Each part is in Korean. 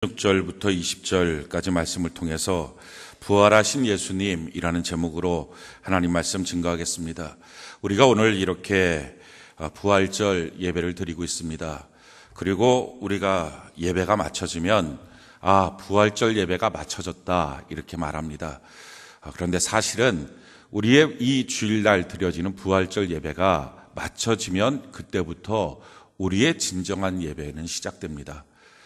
16절부터 20절까지 말씀을 통해서 부활하신 예수님이라는 제목으로 하나님 말씀 증거하겠습니다. 우리가 오늘 이렇게 부활절 예배를 드리고 있습니다. 그리고 우리가 예배가 마쳐지면 부활절 예배가 마쳐졌다 이렇게 말합니다. 그런데 사실은 우리의 이 주일날 드려지는 부활절 예배가 마쳐지면 그때부터 우리의 진정한 예배는 시작됩니다.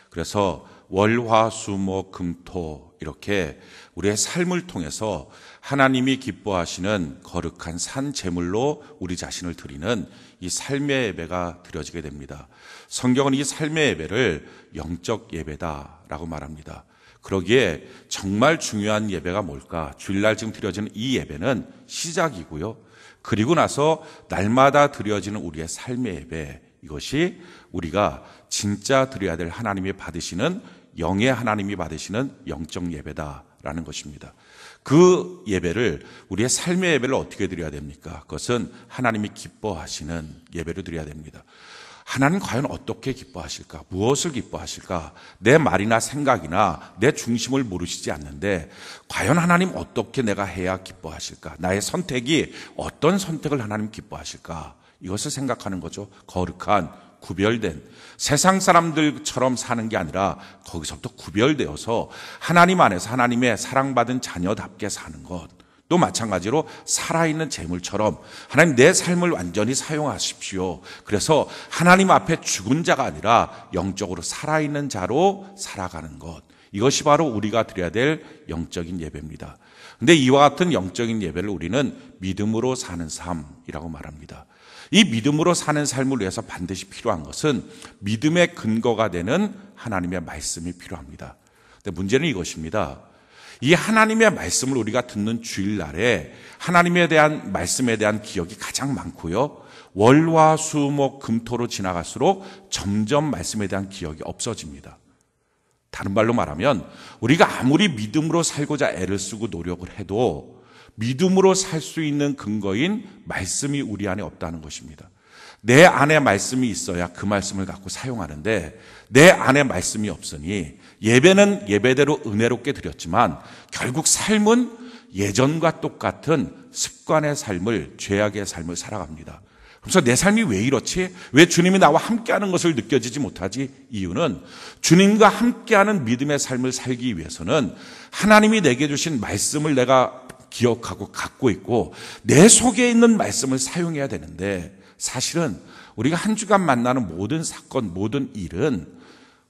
그래서 월, 화, 수, 목, 금, 토 이렇게 우리의 삶을 통해서 하나님이 기뻐하시는 거룩한 산 제물로 우리 자신을 드리는 이 삶의 예배가 드려지게 됩니다. 성경은 이 삶의 예배를 영적 예배다라고 말합니다. 그러기에 정말 중요한 예배가 뭘까? 주일날 지금 드려지는 이 예배는 시작이고요. 그리고 나서 날마다 드려지는 우리의 삶의 예배, 이것이 우리가 진짜 드려야 될 하나님이 받으시는 영의 하나님이 받으시는 영적 예배다라는 것입니다. 그 예배를 우리의 삶의 예배를 어떻게 드려야 됩니까? 그것은 하나님이 기뻐하시는 예배를 드려야 됩니다. 하나님 과연 어떻게 기뻐하실까? 무엇을 기뻐하실까? 내 말이나 생각이나 내 중심을 모르시지 않는데 과연 하나님 어떻게 내가 해야 기뻐하실까? 나의 선택이 어떤 선택을 하나님 기뻐하실까? 이것을 생각하는 거죠. 거룩한, 구별된, 세상 사람들처럼 사는 게 아니라 거기서부터 구별되어서 하나님 안에서 하나님의 사랑받은 자녀답게 사는 것. 또 마찬가지로 살아있는 재물처럼 하나님 내 삶을 완전히 사용하십시오. 그래서 하나님 앞에 죽은 자가 아니라 영적으로 살아있는 자로 살아가는 것. 이것이 바로 우리가 드려야 될 영적인 예배입니다. 그런데 이와 같은 영적인 예배를 우리는 믿음으로 사는 삶이라고 말합니다. 이 믿음으로 사는 삶을 위해서 반드시 필요한 것은 믿음의 근거가 되는 하나님의 말씀이 필요합니다. 근데 문제는 이것입니다. 이 하나님의 말씀을 우리가 듣는 주일날에 하나님에 대한 말씀에 대한 기억이 가장 많고요. 월화 수목 금토로 지나갈수록 점점 말씀에 대한 기억이 없어집니다. 다른 말로 말하면 우리가 아무리 믿음으로 살고자 애를 쓰고 노력을 해도 믿음으로 살 수 있는 근거인 말씀이 우리 안에 없다는 것입니다. 내 안에 말씀이 있어야 그 말씀을 갖고 사용하는데 내 안에 말씀이 없으니 예배는 예배대로 은혜롭게 드렸지만 결국 삶은 예전과 똑같은 습관의 삶을, 죄악의 삶을 살아갑니다. 그래서 내 삶이 왜 이렇지? 왜 주님이 나와 함께하는 것을 느껴지지 못하지? 이유는 주님과 함께하는 믿음의 삶을 살기 위해서는 하나님이 내게 주신 말씀을 내가 기억하고 갖고 있고 내 속에 있는 말씀을 사용해야 되는데 사실은 우리가 한 주간 만나는 모든 사건, 모든 일은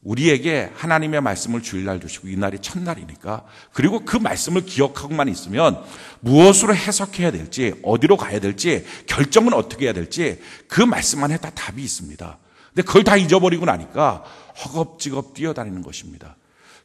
우리에게 하나님의 말씀을 주일날 주시고 이날이 첫날이니까 그리고 그 말씀을 기억하고만 있으면 무엇으로 해석해야 될지 어디로 가야 될지 결정은 어떻게 해야 될지 그 말씀 안에 다 답이 있습니다. 근데 그걸 다 잊어버리고 나니까 허겁지겁 뛰어다니는 것입니다.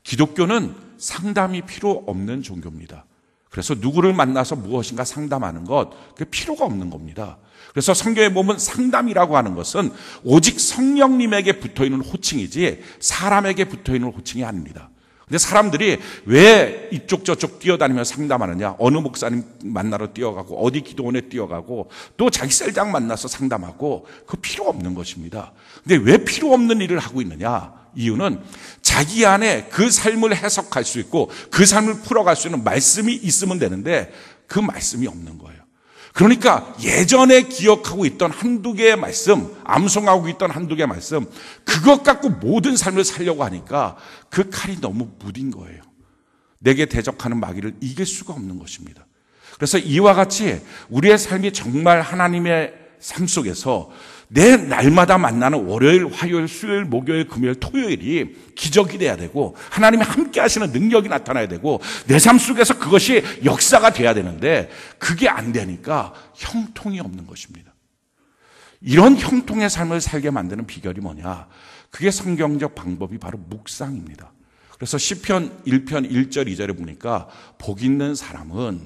기독교는 상담이 필요 없는 종교입니다. 그래서 누구를 만나서 무엇인가 상담하는 것, 그게 필요가 없는 겁니다. 그래서 성경에 보면 상담이라고 하는 것은 오직 성령님에게 붙어있는 호칭이지 사람에게 붙어있는 호칭이 아닙니다. 근데 사람들이 왜 이쪽 저쪽 뛰어다니며 상담하느냐? 어느 목사님 만나러 뛰어가고 어디 기도원에 뛰어가고 또 자기 셀장 만나서 상담하고 그거 필요 없는 것입니다. 근데 왜 필요 없는 일을 하고 있느냐? 이유는 자기 안에 그 삶을 해석할 수 있고 그 삶을 풀어갈 수 있는 말씀이 있으면 되는데 그 말씀이 없는 거예요. 그러니까 예전에 기억하고 있던 한두 개의 말씀, 암송하고 있던 한두 개의 말씀, 그것 갖고 모든 삶을 살려고 하니까 그 칼이 너무 무딘 거예요. 내게 대적하는 마귀를 이길 수가 없는 것입니다. 그래서 이와 같이 우리의 삶이 정말 하나님의 삶 속에서 내 날마다 만나는 월요일, 화요일, 수요일, 목요일, 금요일, 토요일이 기적이 돼야 되고 하나님이 함께 하시는 능력이 나타나야 되고 내 삶 속에서 그것이 역사가 돼야 되는데 그게 안 되니까 형통이 없는 것입니다. 이런 형통의 삶을 살게 만드는 비결이 뭐냐? 그게 성경적 방법이 바로 묵상입니다. 그래서 시편 1편 1절 2절에 보니까 복 있는 사람은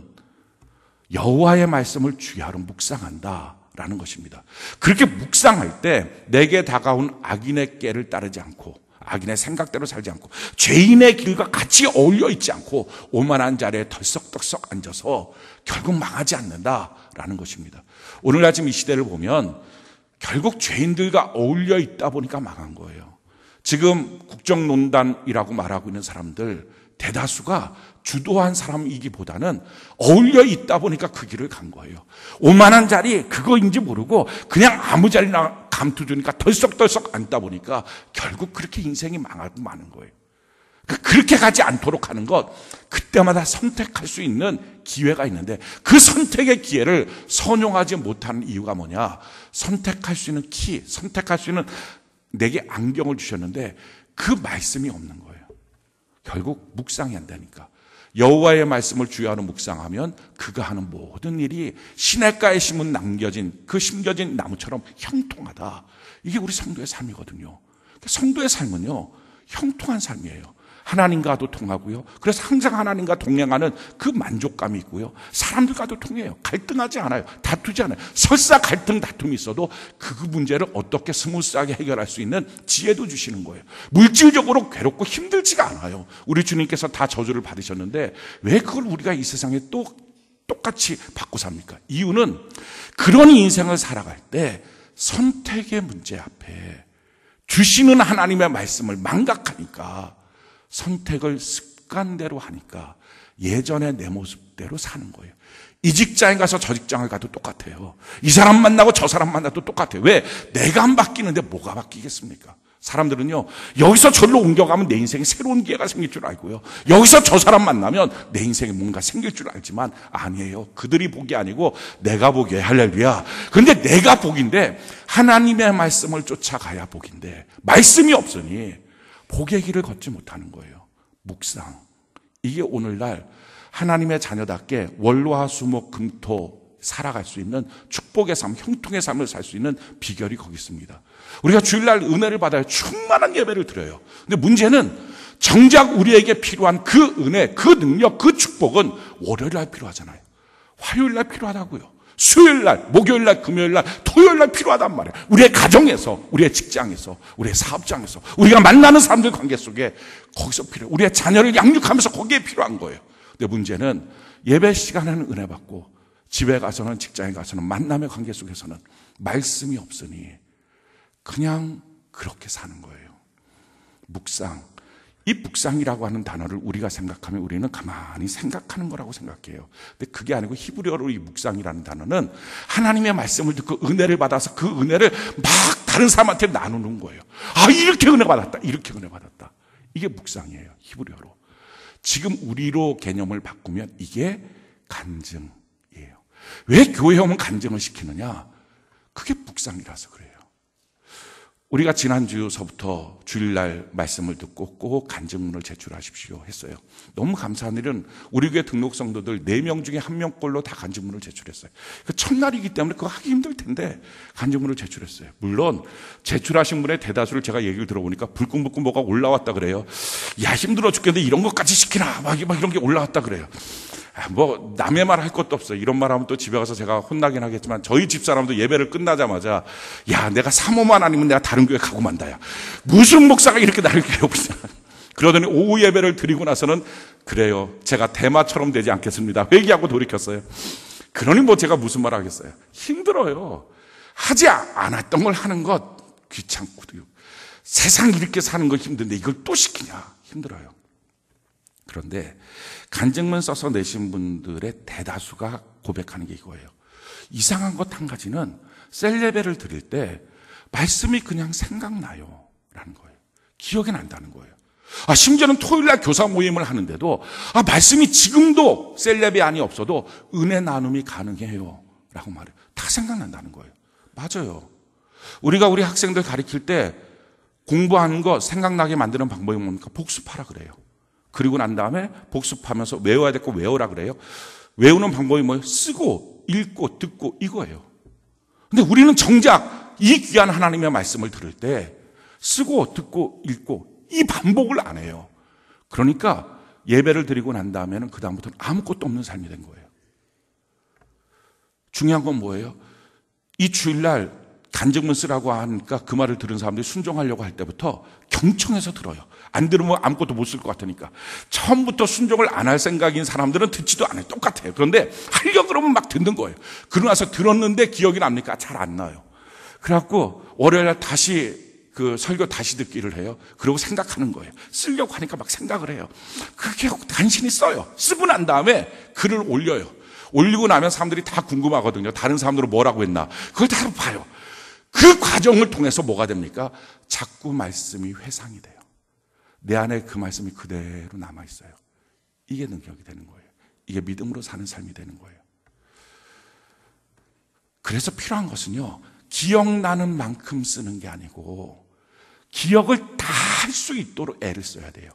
여호와의 말씀을 주야로 묵상한다 라는 것입니다. 그렇게 묵상할 때 내게 다가온 악인의 꾀를 따르지 않고 악인의 생각대로 살지 않고 죄인의 길과 같이 어울려 있지 않고 오만한 자리에 덜썩덜썩 앉아서 결국 망하지 않는다라는 것입니다. 오늘 아침 이 시대를 보면 결국 죄인들과 어울려 있다 보니까 망한 거예요. 지금 국정농단이라고 말하고 있는 사람들 대다수가 주도한 사람이기보다는 어울려 있다 보니까 그 길을 간 거예요. 오만한 자리 그거인지 모르고 그냥 아무 자리나 감투 주니까 덜썩덜썩 앉다 보니까 결국 그렇게 인생이 망하고 마는 거예요. 그렇게 가지 않도록 하는 것, 그때마다 선택할 수 있는 기회가 있는데 그 선택의 기회를 선용하지 못하는 이유가 뭐냐? 선택할 수 있는 키, 선택할 수 있는 내게 안경을 주셨는데 그 말씀이 없는 거예요. 결국 묵상이 안 되니까. 여호와의 말씀을 주요하는 묵상하면 그가 하는 모든 일이 시냇가에 심은 남겨진 그 심겨진 나무처럼 형통하다. 이게 우리 성도의 삶이거든요. 성도의 삶은요, 형통한 삶이에요. 하나님과도 통하고요. 그래서 항상 하나님과 동행하는 그 만족감이 있고요. 사람들과도 통해요. 갈등하지 않아요. 다투지 않아요. 설사 갈등 다툼이 있어도 그 문제를 어떻게 스무스하게 해결할 수 있는 지혜도 주시는 거예요. 물질적으로 괴롭고 힘들지가 않아요. 우리 주님께서 다 저주를 받으셨는데 왜 그걸 우리가 이 세상에 또 똑같이 받고 삽니까? 이유는 그런 인생을 살아갈 때 선택의 문제 앞에 주시는 하나님의 말씀을 망각하니까 선택을 습관대로 하니까 예전의 내 모습대로 사는 거예요. 이 직장에 가서 저 직장을 가도 똑같아요. 이 사람 만나고 저 사람 만나도 똑같아요. 왜? 내가 안 바뀌는데 뭐가 바뀌겠습니까? 사람들은요, 여기서 저리로 옮겨가면 내 인생에 새로운 기회가 생길 줄 알고요. 여기서 저 사람 만나면 내 인생에 뭔가 생길 줄 알지만 아니에요. 그들이 복이 아니고 내가 복이에요. 할렐루야. 그런데 내가 복인데 하나님의 말씀을 쫓아가야 복인데 말씀이 없으니 복의 길을 걷지 못하는 거예요. 묵상. 이게 오늘날 하나님의 자녀답게 월화수목금토 살아갈 수 있는 축복의 삶, 형통의 삶을 살 수 있는 비결이 거기 있습니다. 우리가 주일날 은혜를 받아요. 충만한 예배를 드려요. 근데 문제는 정작 우리에게 필요한 그 은혜, 그 능력, 그 축복은 월요일날 필요하잖아요. 화요일날 필요하다고요. 수요일날, 목요일날, 금요일날, 토요일날 필요하단 말이에요. 우리의 가정에서, 우리의 직장에서, 우리의 사업장에서, 우리가 만나는 사람들 관계 속에 거기서 필요해요. 우리의 자녀를 양육하면서 거기에 필요한 거예요. 근데 문제는 예배 시간에는 은혜 받고 집에 가서는 직장에 가서는 만남의 관계 속에서는 말씀이 없으니 그냥 그렇게 사는 거예요. 묵상. 이 묵상이라고 하는 단어를 우리가 생각하면 우리는 가만히 생각하는 거라고 생각해요. 근데 그게 아니고 히브리어로 이 묵상이라는 단어는 하나님의 말씀을 듣고 은혜를 받아서 그 은혜를 막 다른 사람한테 나누는 거예요. 아, 이렇게 은혜 받았다. 이렇게 은혜 받았다. 이게 묵상이에요. 히브리어로. 지금 우리로 개념을 바꾸면 이게 간증이에요. 왜 교회 오면 간증을 시키느냐? 그게 묵상이라서 그래요. 우리가 지난주서부터 주일날 말씀을 듣고 꼭 간증문을 제출하십시오 했어요. 너무 감사한 일은 우리 교회 등록 성도들 4명 중에 1명꼴로 다 간증문을 제출했어요. 첫날이기 때문에 그거 하기 힘들 텐데 간증문을 제출했어요. 물론 제출하신 분의 대다수를 제가 얘기를 들어보니까 불끈불끈 뭐가 올라왔다 그래요. 야, 힘들어 죽겠는데 이런 것까지 시키나 막 이런 게 올라왔다 그래요. 뭐 남의 말 할 것도 없어요. 이런 말 하면 또 집에 가서 제가 혼나긴 하겠지만 저희 집사람도 예배를 끝나자마자 야, 내가 사모만 아니면 내가 다른 교회 가고 만다야. 무슨 목사가 이렇게 나를 괴롭히냐. 그러더니 오후 예배를 드리고 나서는 그래요, 제가 대마처럼 되지 않겠습니다. 회개하고 돌이켰어요. 그러니 뭐 제가 무슨 말 하겠어요. 힘들어요. 하지 않았던 걸 하는 것 귀찮고요. 세상 이렇게 사는 거 힘든데 이걸 또 시키냐. 힘들어요. 그런데 간증문 써서 내신 분들의 대다수가 고백하는 게 이거예요. 이상한 것 한 가지는 셀예배를 드릴 때 말씀이 그냥 생각나요 라는 거예요. 기억이 난다는 거예요. 심지어는 토요일날 교사 모임을 하는데도 말씀이 지금도 셀예배 안이 없어도 은혜 나눔이 가능해요 라고 말해요. 다 생각난다는 거예요. 맞아요. 우리가 우리 학생들 가르칠 때 공부하는 거 생각나게 만드는 방법이 뭡니까? 복습하라 그래요. 그리고 난 다음에 복습하면서 외워야 될 거 외우라 그래요. 외우는 방법이 뭐예요? 쓰고 읽고 듣고 이거예요. 근데 우리는 정작 이 귀한 하나님의 말씀을 들을 때 쓰고 듣고 읽고 이 반복을 안 해요. 그러니까 예배를 드리고 난 다음에는 그 다음부터는 아무것도 없는 삶이 된 거예요. 중요한 건 뭐예요? 이 주일날 간증문 쓰라고 하니까 그 말을 들은 사람들이 순종하려고 할 때부터 경청해서 들어요. 안 들으면 아무것도 못 쓸 것 같으니까. 처음부터 순종을 안 할 생각인 사람들은 듣지도 않아요. 똑같아요. 그런데 하려고 그러면 막 듣는 거예요. 그러고 나서 들었는데 기억이 납니까? 잘 안 나요. 그래갖고 월요일날 다시 그 설교 다시 듣기를 해요. 그러고 생각하는 거예요. 쓰려고 하니까 막 생각을 해요. 그렇게 간신히 써요. 쓰고 난 다음에 글을 올려요. 올리고 나면 사람들이 다 궁금하거든요. 다른 사람들은 뭐라고 했나. 그걸 다 봐요. 그 과정을 통해서 뭐가 됩니까? 자꾸 말씀이 회상이 돼요. 내 안에 그 말씀이 그대로 남아있어요. 이게 능력이 되는 거예요. 이게 믿음으로 사는 삶이 되는 거예요. 그래서 필요한 것은요, 기억나는 만큼 쓰는 게 아니고 기억을 다 할 수 있도록 애를 써야 돼요.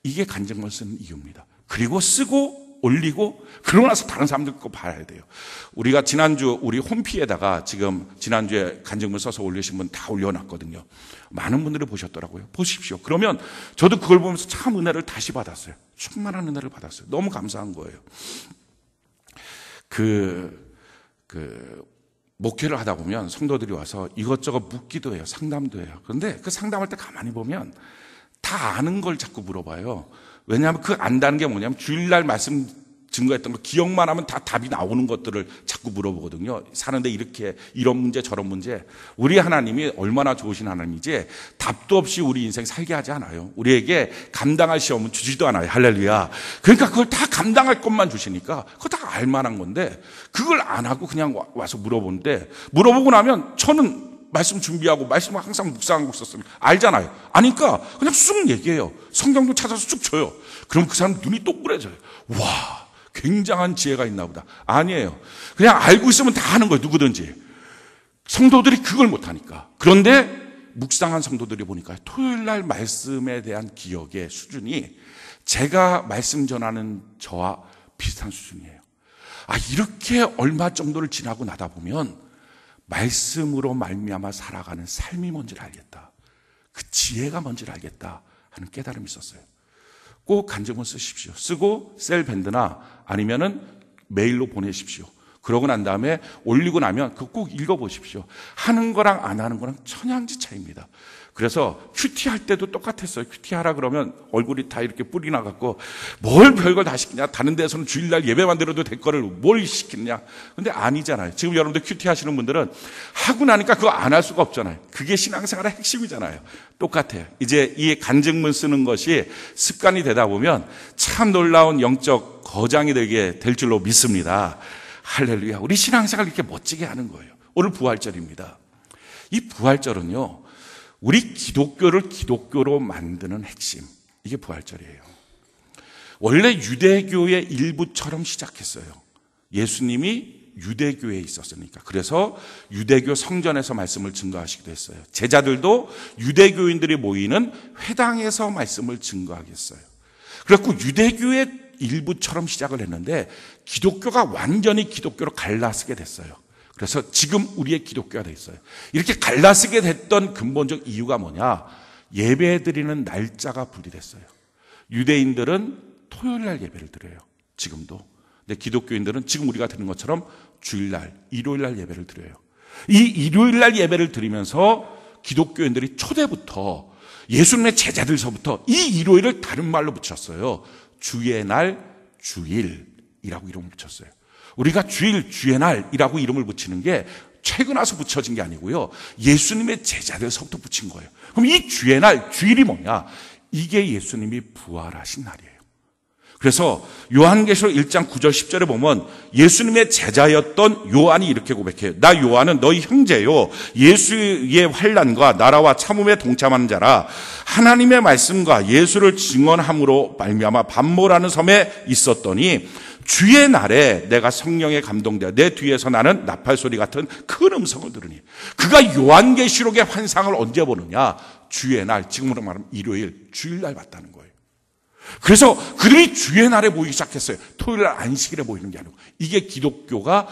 이게 간증문을 쓰는 이유입니다. 그리고 쓰고 올리고 그러고 나서 다른 사람들 거 봐야 돼요. 우리가 지난주 우리 홈피에다가 지금 지난주에 간증문 써서 올리신 분 다 올려놨거든요. 많은 분들이 보셨더라고요. 보십시오. 그러면 저도 그걸 보면서 참 은혜를 다시 받았어요. 충만한 은혜를 받았어요. 너무 감사한 거예요. 목회를 하다 보면 성도들이 와서 이것저것 묻기도 해요. 상담도 해요. 그런데 그 상담할 때 가만히 보면 다 아는 걸 자꾸 물어봐요. 왜냐하면 그 안다는 게 뭐냐면 주일날 말씀 증거했던 거 기억만 하면 다 답이 나오는 것들을 자꾸 물어보거든요. 사는데 이렇게 이런 문제 저런 문제. 우리 하나님이 얼마나 좋으신 하나님이지 답도 없이 우리 인생 살게 하지 않아요. 우리에게 감당할 시험은 주지도 않아요. 할렐루야. 그러니까 그걸 다 감당할 것만 주시니까 그거 다 알만한 건데 그걸 안 하고 그냥 와서 물어보는데 물어보고 나면 저는 말씀 준비하고 말씀을 항상 묵상하고 있었습니다. 알잖아요. 아니까 그냥 쑥 얘기해요. 성경도 찾아서 쑥 줘요. 그럼 그 사람 눈이 똑그래져요. 와, 굉장한 지혜가 있나 보다. 아니에요. 그냥 알고 있으면 다 하는 거예요. 누구든지. 성도들이 그걸 못하니까. 그런데 묵상한 성도들이 보니까 토요일날 말씀에 대한 기억의 수준이 제가 말씀 전하는 저와 비슷한 수준이에요. 이렇게 얼마 정도를 지나고 나다 보면 말씀으로 말미암아 살아가는 삶이 뭔지를 알겠다. 그 지혜가 뭔지를 알겠다 하는 깨달음이 있었어요. 꼭 간증문 쓰십시오. 쓰고 셀밴드나 아니면은 메일로 보내십시오. 그러고 난 다음에 올리고 나면 그거 꼭 읽어보십시오. 하는 거랑 안 하는 거랑 천양지 차이입니다. 그래서 큐티 할 때도 똑같았어요. 큐티 하라 그러면 얼굴이 다 이렇게 뿔이 나갖고 뭘 별걸 다 시키냐. 다른 데서는 주일날 예배만 드려도 될 거를 뭘 시키느냐. 근데 아니잖아요. 지금 여러분들 큐티 하시는 분들은 하고 나니까 그거 안 할 수가 없잖아요. 그게 신앙생활의 핵심이잖아요. 똑같아요. 이제 이 간증문 쓰는 것이 습관이 되다 보면 참 놀라운 영적 거장이 되게 될 줄로 믿습니다. 할렐루야. 우리 신앙생활을 이렇게 멋지게 하는 거예요. 오늘 부활절입니다. 이 부활절은요, 우리 기독교를 기독교로 만드는 핵심. 이게 부활절이에요. 원래 유대교의 일부처럼 시작했어요. 예수님이 유대교에 있었으니까. 그래서 유대교 성전에서 말씀을 증거하시기도 했어요. 제자들도 유대교인들이 모이는 회당에서 말씀을 증거하겠어요. 그래서 유대교의 일부처럼 시작을 했는데 기독교가 완전히 기독교로 갈라서게 됐어요. 그래서 지금 우리의 기독교가 돼 있어요. 이렇게 갈라서게 됐던 근본적 이유가 뭐냐? 예배 드리는 날짜가 분리됐어요. 유대인들은 토요일날 예배를 드려요. 지금도. 근데 기독교인들은 지금 우리가 드리는 것처럼 주일날, 일요일날 예배를 드려요. 이 일요일날 예배를 드리면서 기독교인들이 초대부터 예수님의 제자들서부터 이 일요일을 다른 말로 붙였어요. 주의 날, 주일이라고 이름을 붙였어요. 우리가 주일, 주의 날이라고 이름을 붙이는 게 최근 와서 붙여진 게 아니고요. 예수님의 제자들서부터 붙인 거예요. 그럼 이 주의 날, 주일이 뭐냐? 이게 예수님이 부활하신 날이에요. 그래서 요한계시록 1장 9절 10절에 보면 예수님의 제자였던 요한이 이렇게 고백해요. 나 요한은 너희 형제요 예수의 환난과 나라와 참음에 동참하는 자라. 하나님의 말씀과 예수를 증언함으로 말미암아 반모라는 섬에 있었더니 주의 날에 내가 성령에 감동되어 내 뒤에서 나는 나팔 소리 같은 큰 음성을 들으니. 그가 요한계시록의 환상을 언제 보느냐? 주의 날, 지금으로 말하면 일요일, 주일날 봤다는 거예요. 그래서 그들이 주의 날에 모이기 시작했어요. 토요일날 안식일에 모이는 게 아니고. 이게 기독교가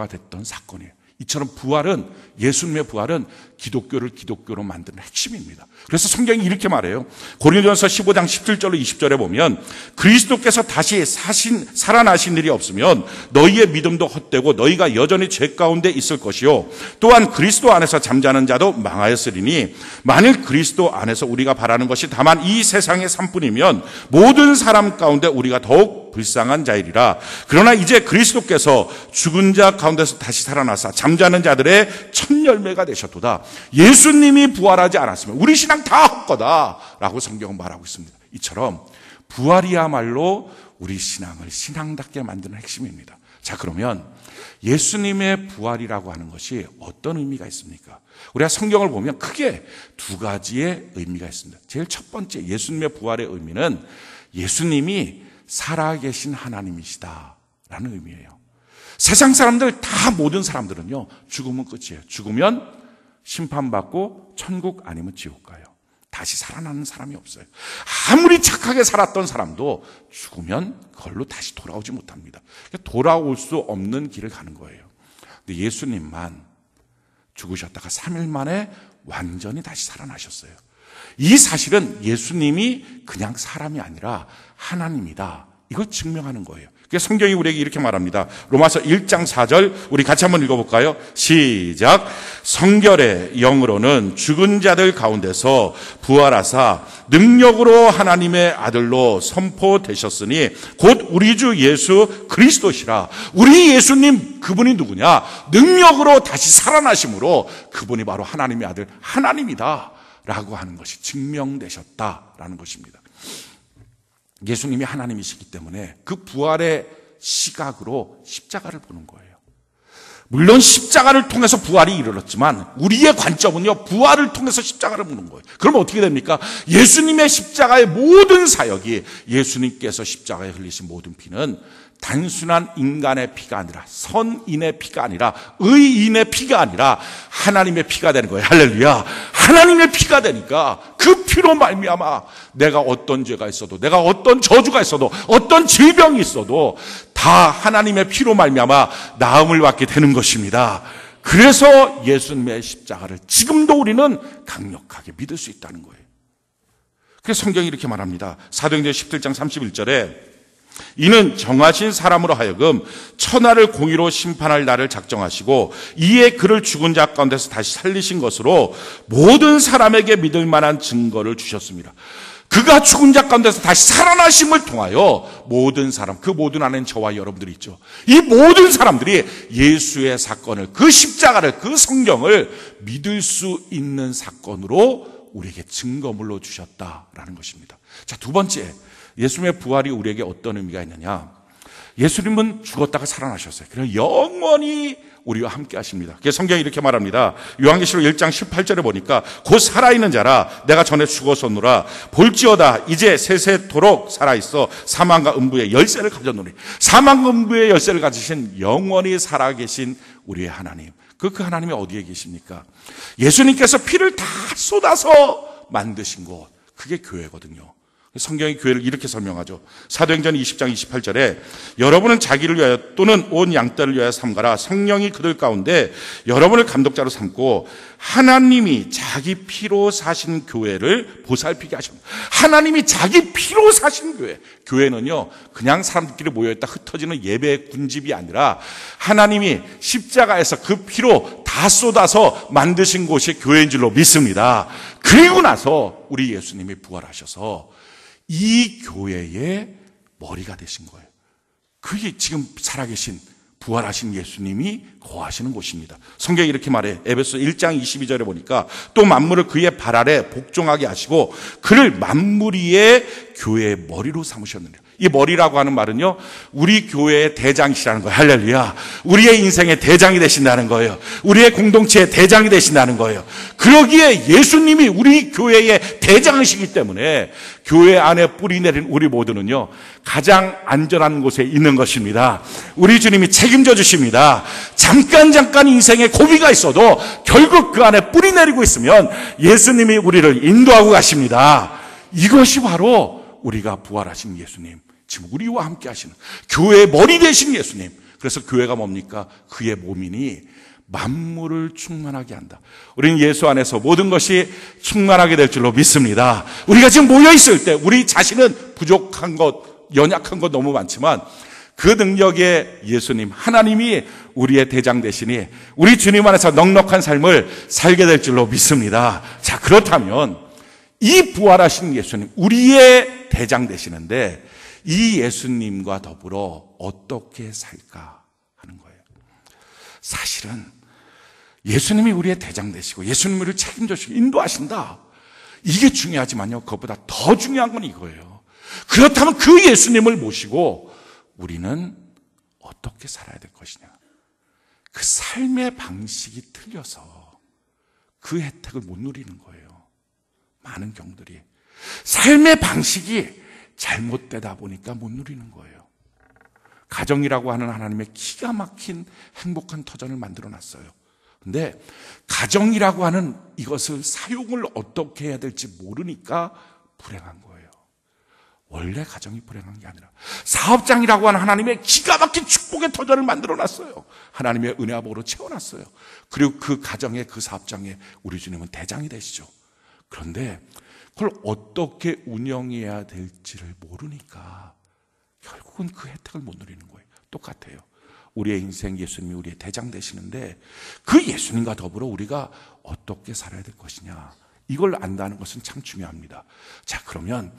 됐던 사건이에요. 이처럼 부활은, 예수님의 부활은 기독교를 기독교로 만드는 핵심입니다. 그래서 성경이 이렇게 말해요. 고린도전서 15장 17절로 20절에 보면 그리스도께서 다시 살아나신 일이 없으면 너희의 믿음도 헛되고 너희가 여전히 죄 가운데 있을 것이요 또한 그리스도 안에서 잠자는 자도 망하였으리니 만일 그리스도 안에서 우리가 바라는 것이 다만 이 세상의 삶뿐이면 모든 사람 가운데 우리가 더욱 매우 불쌍한 자이리라. 그러나 이제 그리스도께서 죽은 자 가운데서 다시 살아나사 잠자는 자들의 첫 열매가 되셨도다. 예수님이 부활하지 않았으면 우리 신앙 다 헛거다라고 성경은 말하고 있습니다. 이처럼 부활이야말로 우리 신앙을 신앙답게 만드는 핵심입니다. 자, 그러면 예수님의 부활이라고 하는 것이 어떤 의미가 있습니까? 우리가 성경을 보면 크게 두 가지의 의미가 있습니다. 제일 첫 번째, 예수님의 부활의 의미는 예수님이 살아계신 하나님이시다라는 의미예요. 세상 사람들 다, 모든 사람들은요, 죽으면 끝이에요. 죽으면 심판받고 천국 아니면 지옥 가요. 다시 살아나는 사람이 없어요. 아무리 착하게 살았던 사람도 죽으면 그걸로 다시 돌아오지 못합니다. 돌아올 수 없는 길을 가는 거예요. 근데 예수님만 죽으셨다가 3일 만에 완전히 다시 살아나셨어요. 이 사실은 예수님이 그냥 사람이 아니라 하나님이다, 이걸 증명하는 거예요. 그래서 성경이 우리에게 이렇게 말합니다. 로마서 1장 4절 우리 같이 한번 읽어볼까요? 시작. 성결의 영으로는 죽은 자들 가운데서 부활하사 능력으로 하나님의 아들로 선포되셨으니 곧 우리 주 예수 그리스도시라. 우리 예수님, 그분이 누구냐? 능력으로 다시 살아나심으로 그분이 바로 하나님의 아들, 하나님이다 라고 하는 것이 증명되셨다라는 것입니다. 예수님이 하나님이시기 때문에 그 부활의 시각으로 십자가를 보는 거예요. 물론 십자가를 통해서 부활이 이르렀지만 우리의 관점은요, 부활을 통해서 십자가를 보는 거예요. 그러면 어떻게 됩니까? 예수님의 십자가의 모든 사역이, 예수님께서 십자가에 흘리신 모든 피는 단순한 인간의 피가 아니라, 선인의 피가 아니라, 의인의 피가 아니라 하나님의 피가 되는 거예요. 할렐루야. 하나님의 피가 되니까 그 피로 말미암아 내가 어떤 죄가 있어도, 내가 어떤 저주가 있어도, 어떤 질병이 있어도 다 하나님의 피로 말미암아 나음을 받게 되는 것입니다. 그래서 예수님의 십자가를 지금도 우리는 강력하게 믿을 수 있다는 거예요. 그래서 성경이 이렇게 말합니다. 사도행전 17장 31절에 이는 정하신 사람으로 하여금 천하를 공의로 심판할 날을 작정하시고 이에 그를 죽은 자 가운데서 다시 살리신 것으로 모든 사람에게 믿을 만한 증거를 주셨습니다. 그가 죽은 자 가운데서 다시 살아나심을 통하여 모든 사람, 그 모든 안에는 저와 여러분들이 있죠. 이 모든 사람들이 예수의 사건을, 그 십자가를, 그 성경을 믿을 수 있는 사건으로 우리에게 증거물로 주셨다라는 것입니다. 자, 두 번째, 예수님의 부활이 우리에게 어떤 의미가 있느냐? 예수님은 죽었다가 살아나셨어요. 그래서 영원히 우리와 함께 하십니다. 그래서 성경이 이렇게 말합니다. 요한계시록 1장 18절에 보니까 곧 살아있는 자라 내가 전에 죽었었노라 볼지어다 이제 세세토록 살아있어 사망과 음부의 열쇠를 가졌노니. 사망과 음부의 열쇠를 가지신 영원히 살아계신 우리의 하나님, 그 하나님이 어디에 계십니까? 예수님께서 피를 다 쏟아서 만드신 곳, 그게 교회거든요. 성경이 교회를 이렇게 설명하죠. 사도행전 20장 28절에 여러분은 자기를 위하여 또는 온 양떼를 위하여 삼가라. 성령이 그들 가운데 여러분을 감독자로 삼고 하나님이 자기 피로 사신 교회를 보살피게 하십니다. 하나님이 자기 피로 사신 교회. 교회는요, 그냥 사람들끼리 모여있다 흩어지는 예배 군집이 아니라 하나님이 십자가에서 그 피로 다 쏟아서 만드신 곳이 교회인 줄로 믿습니다. 그리고 나서 우리 예수님이 부활하셔서 이 교회의 머리가 되신 거예요. 그게 지금 살아계신 부활하신 예수님이 거하시는 곳입니다. 성경이 이렇게 말해. 에베소 1장 22절에 보니까 또 만물을 그의 발 아래 복종하게 하시고 그를 만물 위에 교회의 머리로 삼으셨느니라. 이 머리라고 하는 말은요, 우리 교회의 대장이시라는 거예요. 할렐루야. 우리의 인생의 대장이 되신다는 거예요. 우리의 공동체의 대장이 되신다는 거예요. 그러기에 예수님이 우리 교회의 대장이시기 때문에 교회 안에 뿌리 내린 우리 모두는요, 가장 안전한 곳에 있는 것입니다. 우리 주님이 책임져 주십니다. 잠깐 인생에 고비가 있어도 결국 그 안에 뿌리 내리고 있으면 예수님이 우리를 인도하고 가십니다. 이것이 바로 우리가 부활하신 예수님, 지금 우리와 함께 하시는 교회의 머리 되신 예수님. 그래서 교회가 뭡니까? 그의 몸이니 만물을 충만하게 한다. 우리는 예수 안에서 모든 것이 충만하게 될 줄로 믿습니다. 우리가 지금 모여 있을 때 우리 자신은 부족한 것, 연약한 것 너무 많지만 그 능력의 예수님, 하나님이 우리의 대장 되시니 우리 주님 안에서 넉넉한 삶을 살게 될 줄로 믿습니다. 자, 그렇다면 이 부활하신 예수님, 우리의 대장 되시는데 이 예수님과 더불어 어떻게 살까 하는 거예요. 사실은 예수님이 우리의 대장 되시고 예수님이 우리를 책임져 주시고 인도하신다, 이게 중요하지만요, 그것보다 더 중요한 건 이거예요. 그렇다면 그 예수님을 모시고 우리는 어떻게 살아야 될 것이냐. 그 삶의 방식이 틀려서 그 혜택을 못 누리는 거예요. 많은 경우들이 삶의 방식이 잘못되다 보니까 못 누리는 거예요. 가정이라고 하는 하나님의 기가 막힌 행복한 터전을 만들어 놨어요. 근데 가정이라고 하는 이것을 사용을 어떻게 해야 될지 모르니까 불행한 거예요. 원래 가정이 불행한 게 아니라 사업장이라고 하는 하나님의 기가 막힌 축복의 터전을 만들어 놨어요. 하나님의 은혜와 복으로 채워놨어요. 그리고 그 가정에, 그 사업장에 우리 주님은 대장이 되시죠. 그런데 그걸 어떻게 운영해야 될지를 모르니까 결국은 그 혜택을 못 누리는 거예요. 똑같아요. 우리의 인생 예수님이 우리의 대장 되시는데 그 예수님과 더불어 우리가 어떻게 살아야 될 것이냐, 이걸 안다는 것은 참 중요합니다. 자, 그러면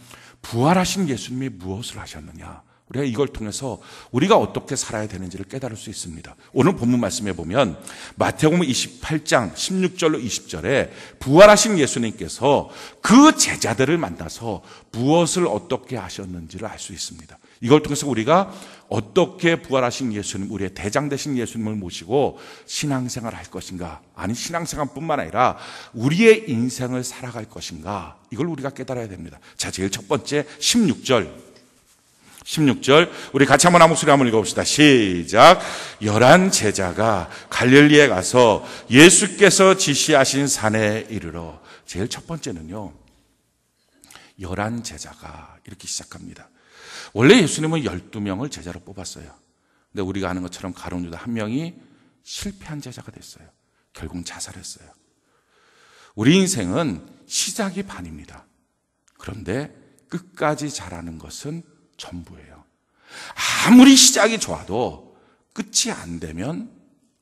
부활하신 예수님이 무엇을 하셨느냐, 우리가 이걸 통해서 우리가 어떻게 살아야 되는지를 깨달을 수 있습니다. 오늘 본문 말씀에 보면 마태복음 28장 16절로 20절에 부활하신 예수님께서 그 제자들을 만나서 무엇을 어떻게 하셨는지를 알 수 있습니다. 이걸 통해서 우리가 어떻게 부활하신 예수님, 우리의 대장 되신 예수님을 모시고 신앙생활을 할 것인가, 아니 신앙생활뿐만 아니라 우리의 인생을 살아갈 것인가, 이걸 우리가 깨달아야 됩니다. 자, 제일 첫 번째 16절 우리 같이 한번 한 목소리 한번 읽어봅시다. 시작. 11 제자가 갈릴리에 가서 예수께서 지시하신 산에 이르러. 제일 첫 번째는요, 11 제자가 이렇게 시작합니다. 원래 예수님은 12명을 제자로 뽑았어요. 근데 우리가 아는 것처럼 가룟 유다 한 명이 실패한 제자가 됐어요. 결국 자살했어요. 우리 인생은 시작이 반입니다. 그런데 끝까지 잘하는 것은 전부예요. 아무리 시작이 좋아도 끝이 안 되면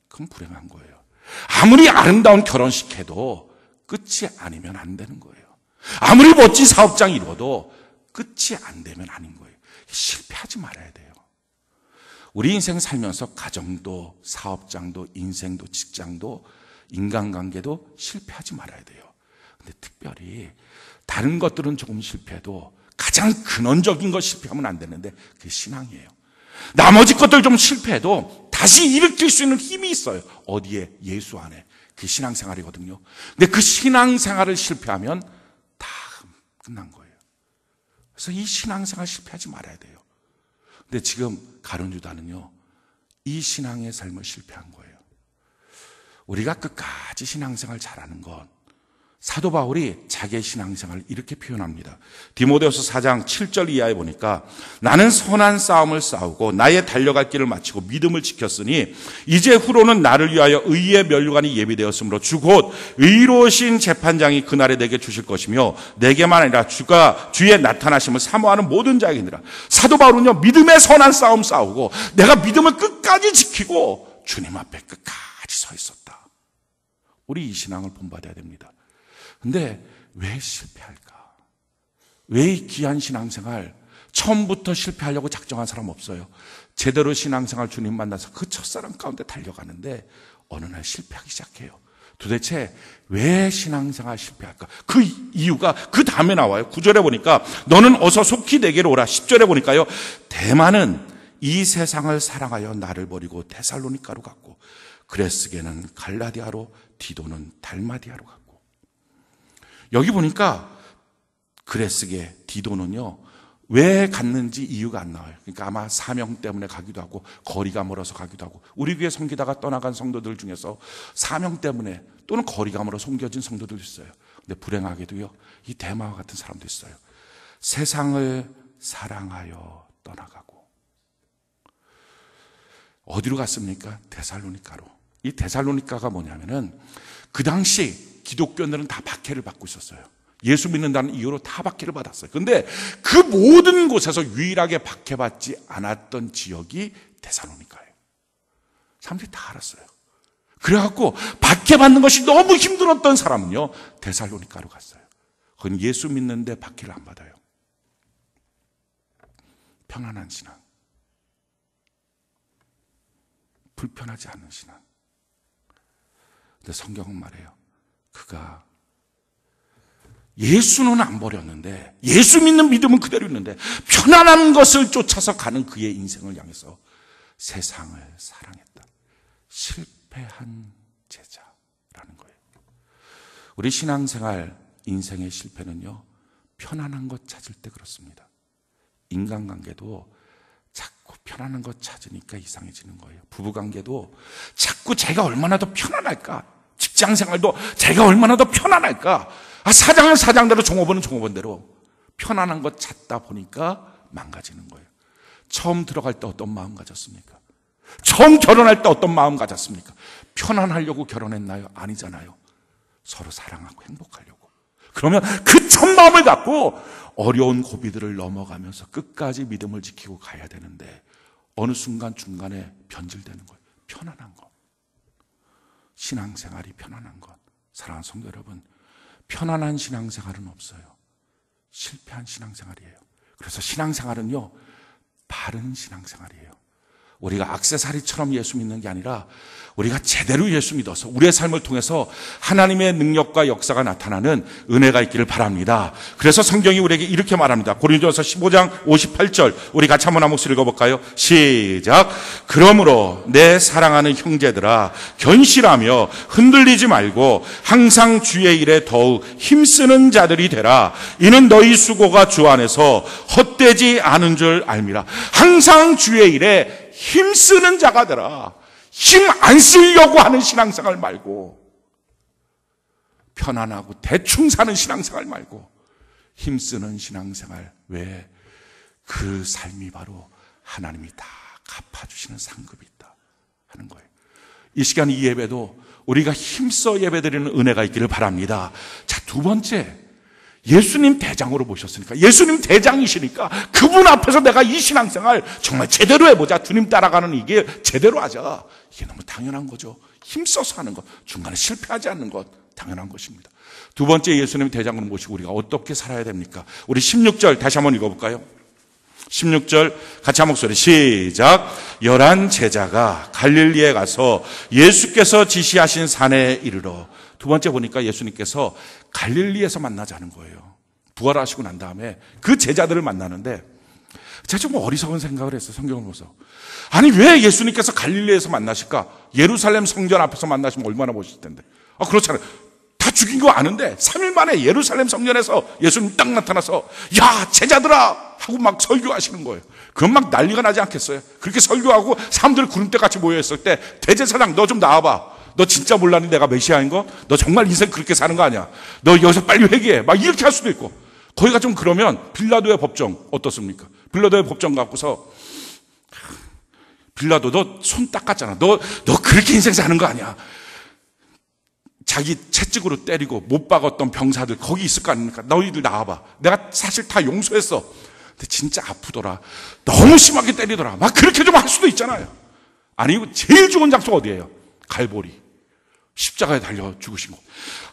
그건 불행한 거예요. 아무리 아름다운 결혼식 해도 끝이 아니면 안 되는 거예요. 아무리 멋진 사업장 이루어도 끝이 안 되면 아닌 거예요. 실패하지 말아야 돼요. 우리 인생 살면서 가정도, 사업장도, 인생도, 직장도, 인간관계도 실패하지 말아야 돼요. 근데 특별히 다른 것들은 조금 실패해도 가장 근원적인 것 실패하면 안 되는데 그게 신앙이에요. 나머지 것들 좀 실패해도 다시 일으킬 수 있는 힘이 있어요. 어디에? 예수 안에. 그게 신앙생활이거든요. 근데 그 신앙생활을 실패하면 다 끝난 거예요. 그래서 이 신앙생활 실패하지 말아야 돼요. 근데 지금 가룟 유다는요, 이 신앙의 삶을 실패한 거예요. 우리가 끝까지 신앙생활 잘하는 건, 사도 바울이 자기의 신앙생활을 이렇게 표현합니다. 디모데후서 4장 7절 이하에 보니까 나는 선한 싸움을 싸우고 나의 달려갈 길을 마치고 믿음을 지켰으니 이제 후로는 나를 위하여 의의 면류관이 예비되었으므로 주 곧 의로우신 재판장이 그날에 내게 주실 것이며 내게만 아니라 주의 나타나심을 사모하는 모든 자에게니라. 사도 바울은요, 믿음의 선한 싸움 싸우고 내가 믿음을 끝까지 지키고 주님 앞에 끝까지 서 있었다. 우리 이 신앙을 본받아야 됩니다. 근데 왜 실패할까? 왜 이 귀한 신앙생활 처음부터 실패하려고 작정한 사람 없어요. 제대로 신앙생활 주님 만나서 그 첫사랑 가운데 달려가는데 어느 날 실패하기 시작해요. 도대체 왜 신앙생활 실패할까? 그 이유가 그 다음에 나와요. 9절에 보니까 너는 어서 속히 내게로 오라. 10절에 보니까요, 대만은 이 세상을 사랑하여 나를 버리고 데살로니가로 갔고 그레스게는 갈라디아로, 디도는 달마디아로 갔고. 여기 보니까 그레스게, 디도는요, 왜 갔는지 이유가 안 나와요. 그러니까 아마 사명 때문에 가기도 하고 거리가 멀어서 가기도 하고, 우리 교회 섬기다가 떠나간 성도들 중에서 사명 때문에 또는 거리가 멀어 섬겨진 성도들 있어요. 근데 불행하게도요, 이 데마와 같은 사람도 있어요. 세상을 사랑하여 떠나가고. 어디로 갔습니까? 데살로니가로. 이 데살로니가가 뭐냐면은 그 당시 기독교인들은 다 박해를 받고 있었어요. 예수 믿는다는 이유로 다 박해를 받았어요. 그런데 그 모든 곳에서 유일하게 박해받지 않았던 지역이 데살로니가예요. 사람들이 다 알았어요. 그래갖고 박해받는 것이 너무 힘들었던 사람은요, 데살로니가로 갔어요. 그건 예수 믿는데 박해를 안 받아요. 편안한 신앙, 불편하지 않은 신앙. 근데 성경은 말해요. 그가 예수는 안 버렸는데, 예수 믿는 믿음은 그대로 있는데 편안한 것을 쫓아서 가는 그의 인생을 향해서 세상을 사랑했다. 실패한 제자라는 거예요. 우리 신앙생활 인생의 실패는요, 편안한 것 찾을 때 그렇습니다. 인간관계도 자꾸 편안한 것 찾으니까 이상해지는 거예요. 부부관계도 자꾸 제가 얼마나 더 편안할까, 직장생활도 제가 얼마나 더 편안할까, 사장은 사장대로 종업원은 종업원대로 편안한 것 찾다 보니까 망가지는 거예요. 처음 들어갈 때 어떤 마음 가졌습니까? 처음 결혼할 때 어떤 마음 가졌습니까? 편안하려고 결혼했나요? 아니잖아요. 서로 사랑하고 행복하려고. 그러면 그 첫 마음을 갖고 어려운 고비들을 넘어가면서 끝까지 믿음을 지키고 가야 되는데 어느 순간 중간에 변질되는 거예요. 편안한 것. 신앙생활이 편안한 것. 사랑하는 성도 여러분, 편안한 신앙생활은 없어요. 실패한 신앙생활이에요. 그래서 신앙생활은요, 바른 신앙생활이에요. 우리가 액세서리처럼 예수 믿는 게 아니라 우리가 제대로 예수 믿어서 우리의 삶을 통해서 하나님의 능력과 역사가 나타나는 은혜가 있기를 바랍니다. 그래서 성경이 우리에게 이렇게 말합니다. 고린도전서 15장 58절, 우리 같이 한번 한 목소리 읽어볼까요? 시작. 그러므로 내 사랑하는 형제들아, 견실하며 흔들리지 말고 항상 주의 일에 더욱 힘쓰는 자들이 되라. 이는 너희 수고가 주 안에서 헛되지 않은 줄 알미라. 항상 주의 일에 힘쓰는 자가 되라. 힘 안 쓰려고 하는 신앙생활 말고, 편안하고 대충 사는 신앙생활 말고 힘쓰는 신앙생활. 왜? 그 삶이 바로 하나님이 다 갚아주시는 상급이 있다 하는 거예요. 이 시간 이 예배도 우리가 힘써 예배드리는 은혜가 있기를 바랍니다. 자, 두 번째, 예수님 대장으로 모셨으니까, 예수님 대장이시니까 그분 앞에서 내가 이 신앙생활 정말 제대로 해보자, 주님 따라가는 이게 제대로 하자, 이게 너무 당연한 거죠. 힘써서 하는 것, 중간에 실패하지 않는 것, 당연한 것입니다. 두 번째, 예수님 대장으로 모시고 우리가 어떻게 살아야 됩니까? 우리 16절 다시 한번 읽어볼까요? 16절 같이 한 목소리 시작. 11 제자가 갈릴리에 가서 예수께서 지시하신 산에 이르러. 두 번째 보니까 예수님께서 갈릴리에서 만나자는 거예요. 부활하시고 난 다음에 그 제자들을 만나는데, 제가 좀 어리석은 생각을 했어요. 성경을 보면서. 아니, 왜 예수님께서 갈릴리에서 만나실까? 예루살렘 성전 앞에서 만나시면 얼마나 멋있을 텐데. 그렇잖아요. 다 죽인 거 아는데 3일 만에 예루살렘 성전에서 예수님 딱 나타나서 야, 제자들아 하고 막 설교하시는 거예요. 그건 막 난리가 나지 않겠어요? 그렇게 설교하고 사람들 구름대같이 모여있을 때, 대제사장 너 좀 나와봐. 너 진짜 몰랐니 내가 메시아인 거? 너 정말 인생 그렇게 사는 거 아니야? 너 여기서 빨리 회개해. 막 이렇게 할 수도 있고. 거기가 좀 그러면 빌라도의 법정 어떻습니까? 빌라도의 법정 갖고서, 빌라도 너 손 닦았잖아. 너 그렇게 인생 사는 거 아니야? 자기 채찍으로 때리고 못 박았던 병사들 거기 있을 거 아닙니까? 너희들 나와봐. 내가 사실 다 용서했어. 근데 진짜 아프더라. 너무 심하게 때리더라. 막 그렇게 좀 할 수도 있잖아요. 아니, 제일 좋은 장소가 어디예요? 갈보리. 십자가에 달려 죽으신 곳.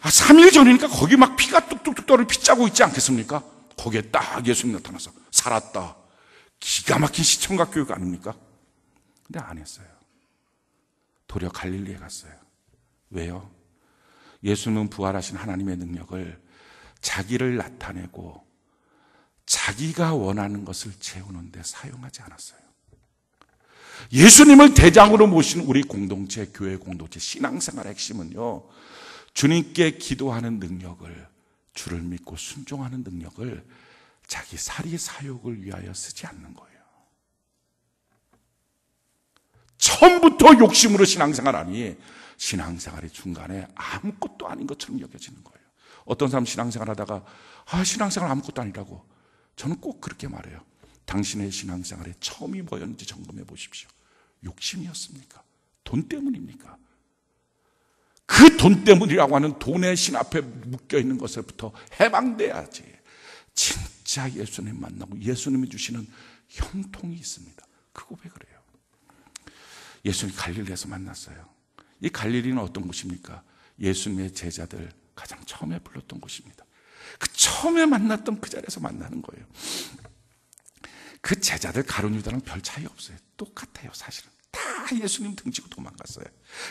3일 전이니까 거기 막 피가 뚝뚝뚝 떨어 피 짜고 있지 않겠습니까? 거기에 딱 예수님 나타나서 살았다. 기가 막힌 시청각 교육 아닙니까? 근데 안 했어요. 도리어 갈릴리에 갔어요. 왜요? 예수님은 부활하신 하나님의 능력을 자기를 나타내고 자기가 원하는 것을 채우는 데 사용하지 않았어요. 예수님을 대장으로 모신 우리 공동체, 교회 공동체, 신앙생활의 핵심은요, 주님께 기도하는 능력을, 주를 믿고 순종하는 능력을 자기 사리 사욕을 위하여 쓰지 않는 거예요. 처음부터 욕심으로 신앙생활하니 신앙생활의 중간에 아무것도 아닌 것처럼 여겨지는 거예요. 어떤 사람 신앙생활 하다가 신앙생활 아무것도 아니라고. 저는 꼭 그렇게 말해요. 당신의 신앙생활의 처음이 뭐였는지 점검해 보십시오. 욕심이었습니까? 돈 때문입니까? 그 돈 때문이라고 하는 돈의 신 앞에 묶여있는 것에부터 해방돼야지 진짜 예수님 만나고 예수님이 주시는 형통이 있습니다. 그 고백을 해요. 예수님 갈릴리에서 만났어요. 이 갈릴리는 어떤 곳입니까? 예수님의 제자들 가장 처음에 불렀던 곳입니다. 그 처음에 만났던 그 자리에서 만나는 거예요. 그 제자들 가룟 유다랑 별 차이 없어요. 똑같아요. 사실은 다 예수님 등지고 도망갔어요.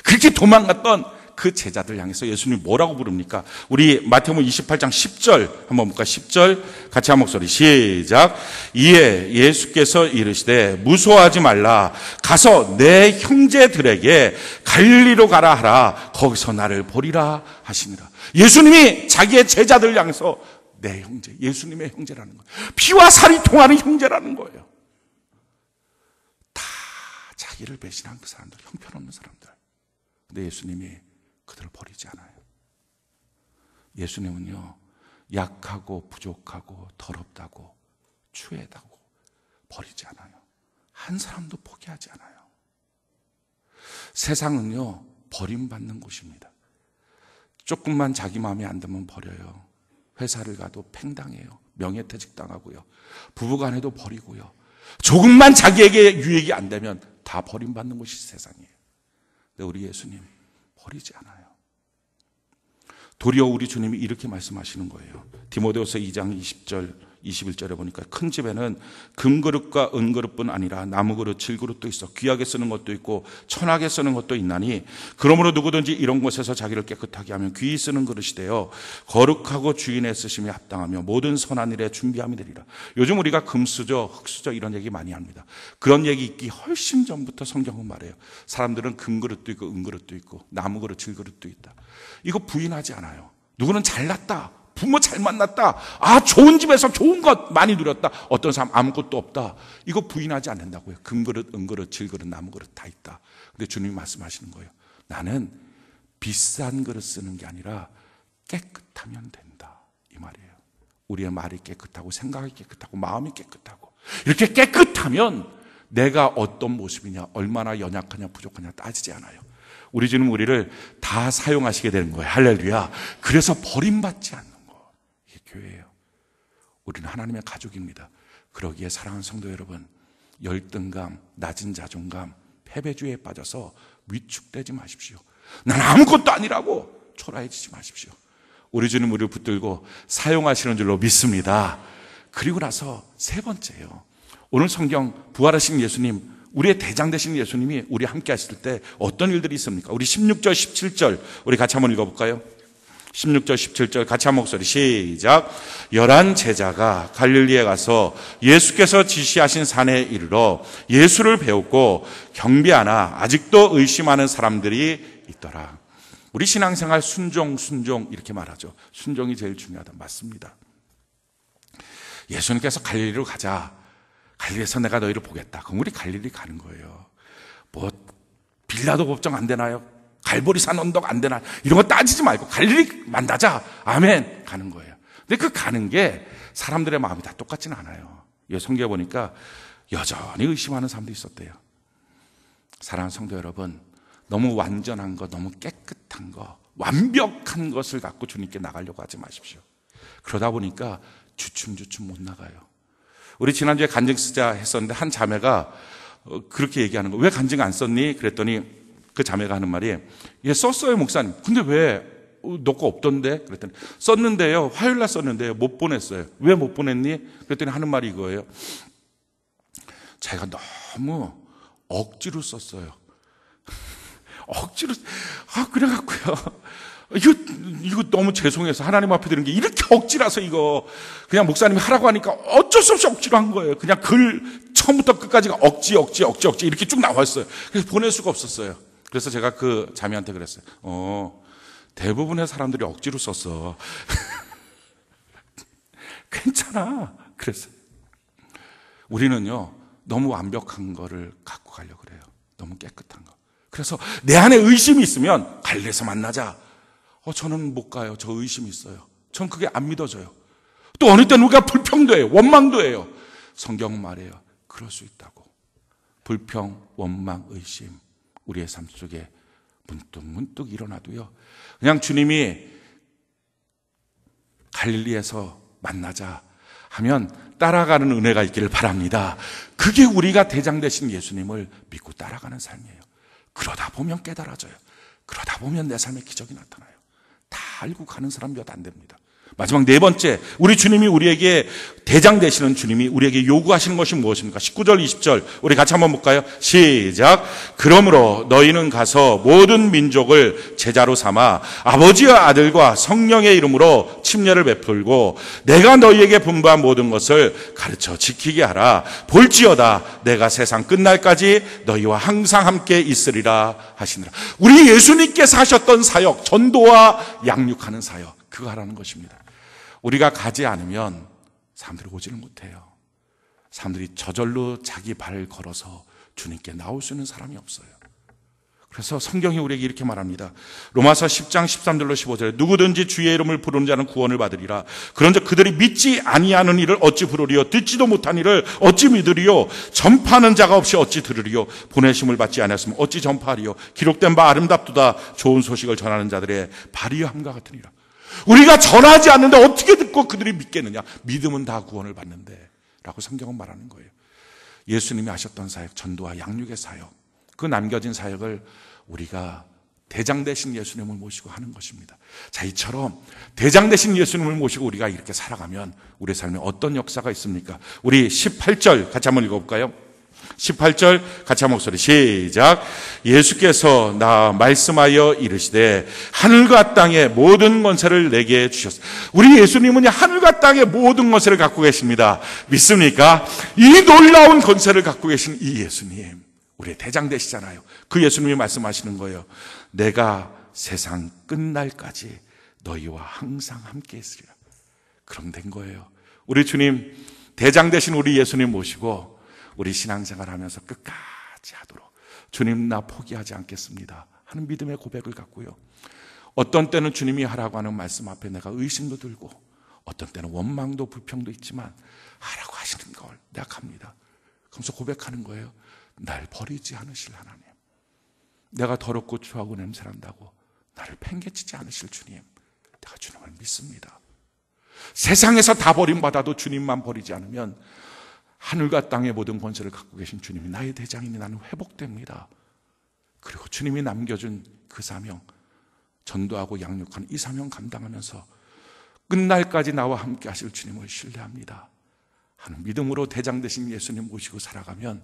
그렇게 도망갔던 그 제자들 향해서 예수님이 뭐라고 부릅니까? 우리 마태복음 28장 10절 한번 볼까요? 10절 같이 한 목소리 시작. 이에 예수께서 이르시되 무서워하지 말라. 가서 내 형제들에게 갈릴리로 가라 하라. 거기서 나를 보리라 하시니라. 예수님이 자기의 제자들 향해서 내 형제, 예수님의 형제라는 거예요. 피와 살이 통하는 형제라는 거예요. 다 자기를 배신한 그 사람들, 형편없는 사람들. 근데 예수님이 그들을 버리지 않아요. 예수님은요, 약하고 부족하고 더럽다고 추해다고 버리지 않아요. 한 사람도 포기하지 않아요. 세상은요, 버림받는 곳입니다. 조금만 자기 마음에 안 들면 버려요. 회사를 가도 팽당해요. 명예퇴직 당하고요. 부부간에도 버리고요. 조금만 자기에게 유익이 안 되면 다 버림받는 곳이 세상이에요. 근데 우리 예수님 버리지 않아요. 도리어 우리 주님이 이렇게 말씀하시는 거예요. 디모데후서 2장 20절 21절에 보니까 큰 집에는 금그릇과 은그릇뿐 아니라 나무그릇, 질그릇도 있어 귀하게 쓰는 것도 있고 천하게 쓰는 것도 있나니 그러므로 누구든지 이런 곳에서 자기를 깨끗하게 하면 귀히 쓰는 그릇이 되어 거룩하고 주인의 쓰심에 합당하며 모든 선한 일에 준비함이 되리라. 요즘 우리가 금수저, 흙수저 이런 얘기 많이 합니다. 그런 얘기 있기 훨씬 전부터 성경은 말해요. 사람들은 금그릇도 있고 은그릇도 있고 나무그릇, 질그릇도 있다. 이거 부인하지 않아요. 누구는 잘났다. 부모 잘 만났다. 아, 좋은 집에서 좋은 것 많이 누렸다. 어떤 사람 아무것도 없다. 이거 부인하지 않는다고요. 금그릇, 은그릇, 질그릇, 나무그릇 다 있다. 근데 주님이 말씀하시는 거예요. 나는 비싼 그릇 쓰는 게 아니라 깨끗하면 된다. 이 말이에요. 우리의 말이 깨끗하고 생각이 깨끗하고 마음이 깨끗하고 이렇게 깨끗하면 내가 어떤 모습이냐, 얼마나 연약하냐, 부족하냐 따지지 않아요. 우리 주님 우리를 다 사용하시게 되는 거예요. 할렐루야. 그래서 버림받지 않는 거. 이게 교회예요. 우리는 하나님의 가족입니다. 그러기에 사랑하는 성도 여러분, 열등감, 낮은 자존감, 패배주의에 빠져서 위축되지 마십시오. 난 아무것도 아니라고 초라해지지 마십시오. 우리 주님 우리를 붙들고 사용하시는 줄로 믿습니다. 그리고 나서 세 번째요. 오늘 성경 부활하신 예수님, 우리의 대장 되신 예수님이 우리 함께 하실 때 어떤 일들이 있습니까? 우리 16절, 17절 우리 같이 한번 읽어볼까요? 16절, 17절 같이 한 목소리 시작. 11 제자가 갈릴리에 가서 예수께서 지시하신 산에 이르러 예수를 배웠고 경배하나 아직도 의심하는 사람들이 있더라. 우리 신앙생활 순종 이렇게 말하죠. 순종이 제일 중요하다. 맞습니다. 예수님께서 갈릴리로 가자. 갈릴리에서 내가 너희를 보겠다. 그럼 우리 갈릴리 가는 거예요. 뭐 빌라도 걱정 안 되나요? 갈보리산 언덕 안 되나? 이런 거 따지지 말고 갈릴리 만나자. 아멘. 가는 거예요. 근데 그 가는 게 사람들의 마음이 다 똑같지는 않아요. 이 성경에 보니까 여전히 의심하는 사람도 있었대요. 사랑하는 성도 여러분, 너무 완전한 거, 너무 깨끗한 거, 완벽한 것을 갖고 주님께 나가려고 하지 마십시오. 그러다 보니까 주춤주춤 못 나가요. 우리 지난주에 간증 쓰자 했었는데 한 자매가 그렇게 얘기하는 거예요. 왜 간증 안 썼니? 그랬더니 그 자매가 하는 말이 예, 썼어요 목사님. 근데 왜 너 거 없던데? 그랬더니 썼는데요. 화요일날 썼는데요. 못 보냈어요. 왜 못 보냈니? 그랬더니 하는 말이 이거예요. 자기가 너무 억지로 썼어요. 억지로 그래갖고요. 이거 너무 죄송해서 하나님 앞에 드리는 게 이렇게 억지라서 이거 그냥 목사님이 하라고 하니까 어쩔 수 없이 억지로 한 거예요. 그냥 글 처음부터 끝까지가 억지 이렇게 쭉 나왔어요. 그래서 보낼 수가 없었어요. 그래서 제가 그 자매한테 그랬어요. 대부분의 사람들이 억지로 썼어. 괜찮아. 그랬어요. 우리는요 너무 완벽한 거를 갖고 가려고 그래요. 너무 깨끗한 거. 그래서 내 안에 의심이 있으면 갈릴리에서 만나자. 저는 못 가요. 저 의심이 있어요. 전 그게 안 믿어져요. 또 어느 때는 우리가 불평도 해요. 원망도 해요. 성경은 말해요. 그럴 수 있다고. 불평, 원망, 의심 우리의 삶 속에 문득 일어나도요. 그냥 주님이 갈릴리에서 만나자 하면 따라가는 은혜가 있기를 바랍니다. 그게 우리가 대장 되신 예수님을 믿고 따라가는 삶이에요. 그러다 보면 깨달아져요. 그러다 보면 내 삶에 기적이 나타나요. 다 알고 가는 사람 몇 안 됩니다. 마지막 네 번째, 우리 주님이 우리에게 대장 되시는 주님이 우리에게 요구하시는 것이 무엇입니까? 19절, 20절 우리 같이 한번 볼까요? 시작. 그러므로 너희는 가서 모든 민족을 제자로 삼아 아버지와 아들과 성령의 이름으로 침례를 베풀고 내가 너희에게 분부한 모든 것을 가르쳐 지키게 하라. 볼지어다 내가 세상 끝날까지 너희와 항상 함께 있으리라 하시니라. 우리 예수님께서 하셨던 사역, 전도와 양육하는 사역, 그거 하라는 것입니다. 우리가 가지 않으면 사람들이 오지를 못해요. 사람들이 저절로 자기 발을 걸어서 주님께 나올 수 있는 사람이 없어요. 그래서 성경이 우리에게 이렇게 말합니다. 로마서 10장 13절로 15절에 누구든지 주의 이름을 부르는 자는 구원을 받으리라. 그런즉 그들이 믿지 아니하는 일을 어찌 부르리요? 듣지도 못한 일을 어찌 믿으리요? 전파하는 자가 없이 어찌 들으리요? 보내심을 받지 않았으면 어찌 전파하리요? 기록된 바 아름답도다. 좋은 소식을 전하는 자들의 발이함과 같으니라. 우리가 전하지 않는데 어떻게 듣고 그들이 믿겠느냐? 믿음은 다 구원을 받는데 라고 성경은 말하는 거예요. 예수님이 하셨던 사역, 전도와 양육의 사역, 그 남겨진 사역을 우리가 대장 되신 예수님을 모시고 하는 것입니다. 자, 이처럼 대장 되신 예수님을 모시고 우리가 이렇게 살아가면 우리의 삶에 어떤 역사가 있습니까? 우리 18절 같이 한번 읽어볼까요? 18절 같이 한 목소리 시작. 예수께서 나 말씀하여 이르시되 하늘과 땅의 모든 권세를 내게 주셨습니다. 우리 예수님은 하늘과 땅의 모든 권세를 갖고 계십니다. 믿습니까? 이 놀라운 권세를 갖고 계신 이 예수님, 우리의 대장 되시잖아요. 그 예수님이 말씀하시는 거예요. 내가 세상 끝날까지 너희와 항상 함께 있으리라. 그럼 된 거예요. 우리 주님, 대장 되신 우리 예수님 모시고 우리 신앙생활 하면서 끝까지 하도록 주님 나 포기하지 않겠습니다 하는 믿음의 고백을 갖고요. 어떤 때는 주님이 하라고 하는 말씀 앞에 내가 의심도 들고 어떤 때는 원망도 불평도 있지만 하라고 하시는 걸 내가 갑니다. 그러면서 고백하는 거예요. 날 버리지 않으실 하나님, 내가 더럽고 추하고 냄새난다고 나를 팽개치지 않으실 주님, 내가 주님을 믿습니다. 세상에서 다 버림받아도 주님만 버리지 않으면 하늘과 땅의 모든 권세를 갖고 계신 주님이 나의 대장이니 나는 회복됩니다. 그리고 주님이 남겨준 그 사명, 전도하고 양육하는 이 사명 감당하면서 끝날까지 나와 함께 하실 주님을 신뢰합니다 하는 믿음으로 대장 되신 예수님 모시고 살아가면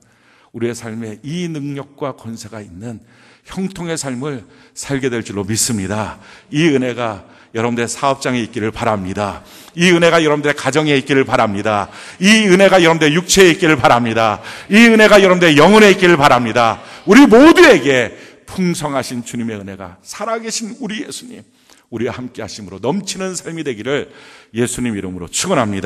우리의 삶에 이 능력과 권세가 있는 형통의 삶을 살게 될 줄로 믿습니다. 이 은혜가 여러분들의 사업장에 있기를 바랍니다. 이 은혜가 여러분들의 가정에 있기를 바랍니다. 이 은혜가 여러분들의 육체에 있기를 바랍니다. 이 은혜가 여러분들의 영혼에 있기를 바랍니다. 우리 모두에게 풍성하신 주님의 은혜가 살아계신 우리 예수님, 우리와 함께 하심으로 넘치는 삶이 되기를 예수님 이름으로 축원합니다.